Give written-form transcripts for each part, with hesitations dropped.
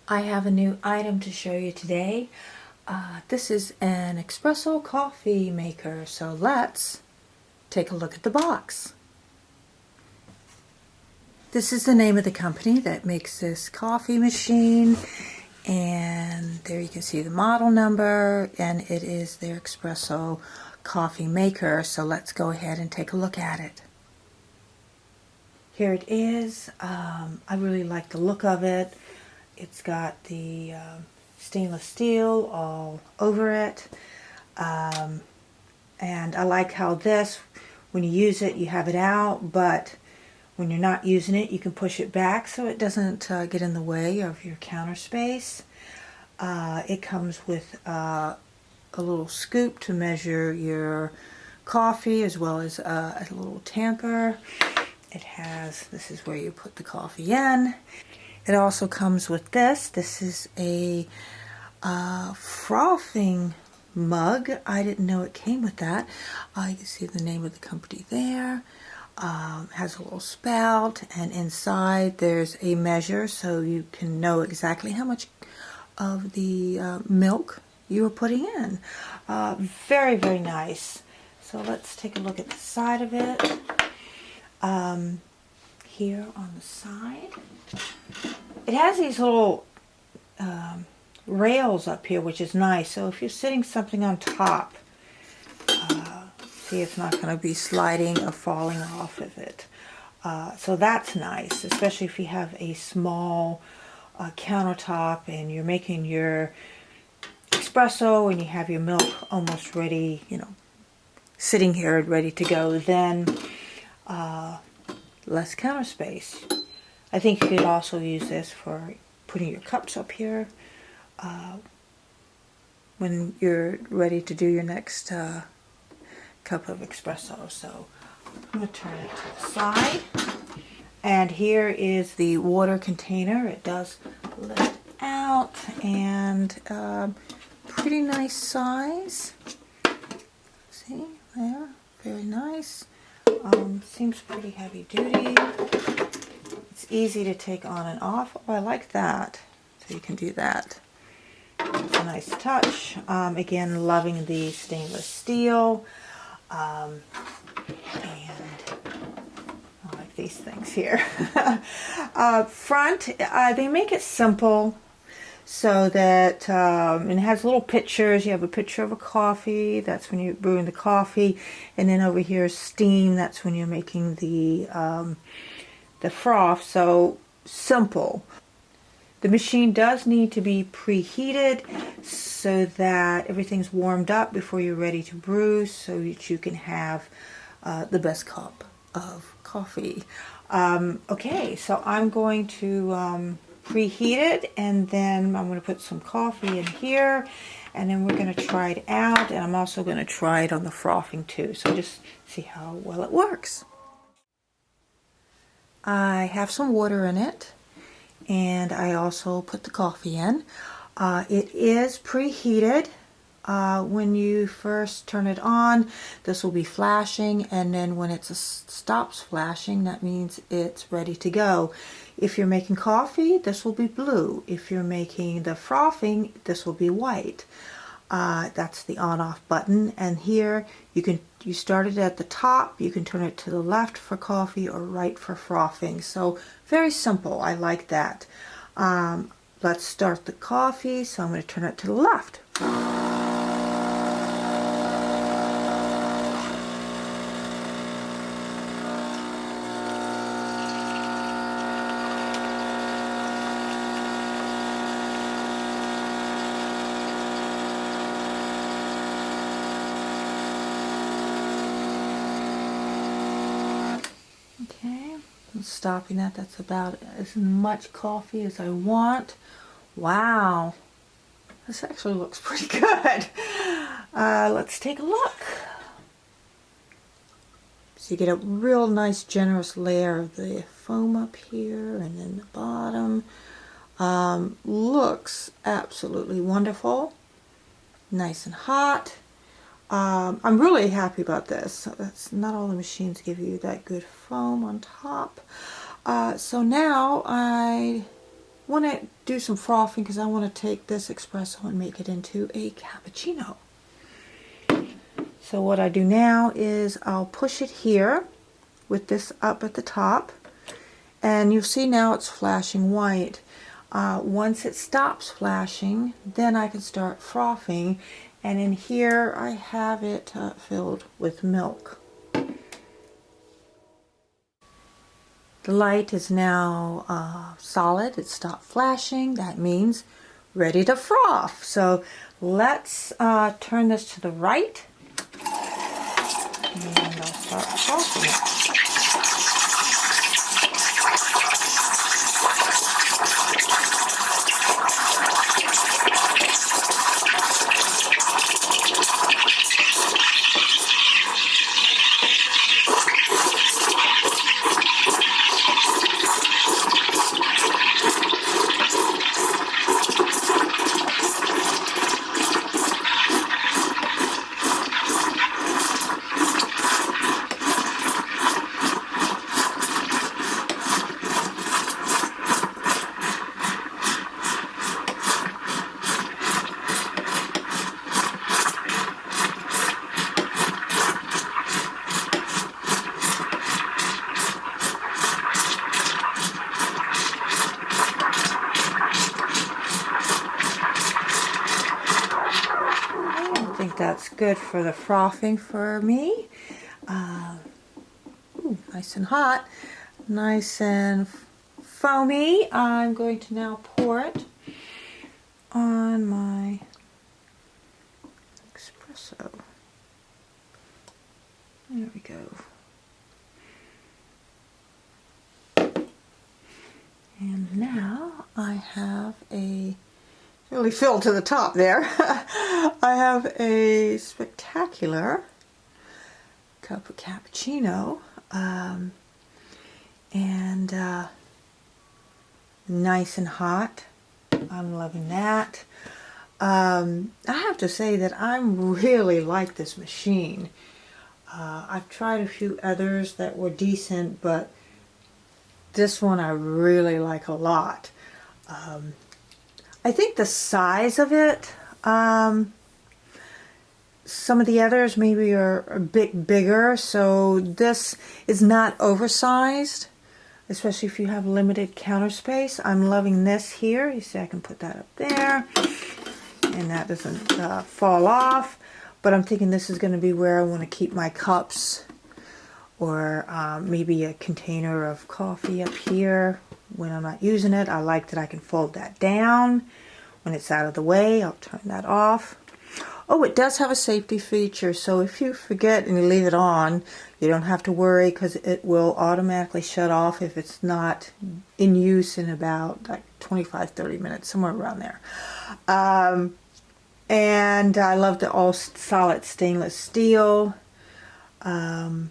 I have a new item to show you today. This is an espresso coffee maker, so let's take a look at the box. This is the name of the company that makes this coffee machine, and there you can see the model number, and it is their espresso coffee maker, so let's go ahead and take a look at it. Here it is. I really like the look of it. It's got the stainless steel all over it, and I like how this, when you use it, you have it out, but when you're not using it, you can push it back so it doesn't get in the way of your counter space. It comes with a little scoop to measure your coffee, as well as a little tamper. It has, this is where you put the coffee in. It also comes with this. This is a frothing mug. I didn't know it came with that. You can see the name of the company there. Has a little spout, and inside there's a measure so you can know exactly how much of the milk you are putting in. Very, very nice. So let's take a look at the side of it. Here on the side, it has these little rails up here, which is nice. So if you're sitting something on top, see, it's not going to be sliding or falling off of it. So that's nice, especially if you have a small countertop and you're making your espresso and you have your milk almost ready, you know, sitting here ready to go. Then less counter space. I think you could also use this for putting your cups up here when you're ready to do your next cup of espresso. So I'm going to turn it to the side. And here is the water container. It does lift out, and pretty nice size. See there? Very nice. Seems pretty heavy duty. It's easy to take on and off. Oh, I like that. So you can do that. It's a nice touch. Again, loving the stainless steel. And I like these things here. Front, they make it simple so that it has little pictures. You have a picture of a coffee, that's when you're brewing the coffee, and then over here is steam, that's when you're making the froth. So simple. The machine does need to be preheated so that everything's warmed up before you're ready to brew, so that you can have the best cup of coffee. Okay, so I'm going to preheat it, and then I'm going to put some coffee in here, and then we're going to try it out, and I'm also going to try it on the frothing too, so just see how well it works. I have some water in it, and I also put the coffee in. It is preheated. When you first turn it on, this will be flashing, and then when it stops flashing, that means it's ready to go. If you're making coffee, this will be blue. If you're making the frothing, this will be white. That's the on-off button, and here you start it at the top. You can turn it to the left for coffee or right for frothing. So very simple. I like that. Let's start the coffee. So I'm going to turn it to the left. Okay, I'm stopping that. That's about as much coffee as I want. Wow, this actually looks pretty good. Let's take a look. So you get a real nice generous layer of the foam up here, and then the bottom. Looks absolutely wonderful. Nice and hot. I'm really happy about this. That's not all the machines give you that good foam on top. So now I want to do some frothing because I want to take this espresso and make it into a cappuccino. So what I do now is I'll push it here with this up at the top, and you'll see now it's flashing white. Once it stops flashing, then I can start frothing, and in here I have it filled with milk. The light is now solid. It stopped flashing. That means ready to froth. So let's turn this to the right, and I'll start frothing it. That's good for the frothing for me. Nice and hot, nice and foamy. I'm going to now pour it on my espresso. There we go. And now I have really filled to the top there. I have a spectacular cup of cappuccino, and nice and hot. I'm loving that. I have to say that I really like this machine. I've tried a few others that were decent, but this one I really like a lot. I think the size of it, some of the others maybe are a bit bigger, so this is not oversized, especially if you have limited counter space. I'm loving this here. You see I can put that up there, and that doesn't fall off, but I'm thinking this is going to be where I want to keep my cups, or maybe a container of coffee up here when I'm not using it. I like that I can fold that down. When it's out of the way, I'll turn that off. Oh, it does have a safety feature, so if you forget and you leave it on, you don't have to worry, because it will automatically shut off if it's not in use in about like 25-30 minutes, somewhere around there. And I love the all solid stainless steel, and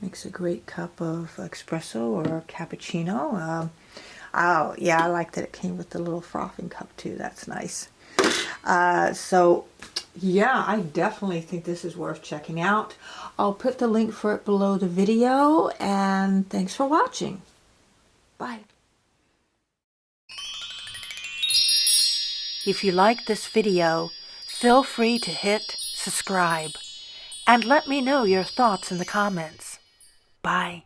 makes a great cup of espresso or cappuccino. Oh, yeah, I like that it came with the little frothing cup too. That's nice. So, yeah, I definitely think this is worth checking out. I'll put the link for it below the video, and thanks for watching. Bye. If you like this video, feel free to hit subscribe and let me know your thoughts in the comments. Bye.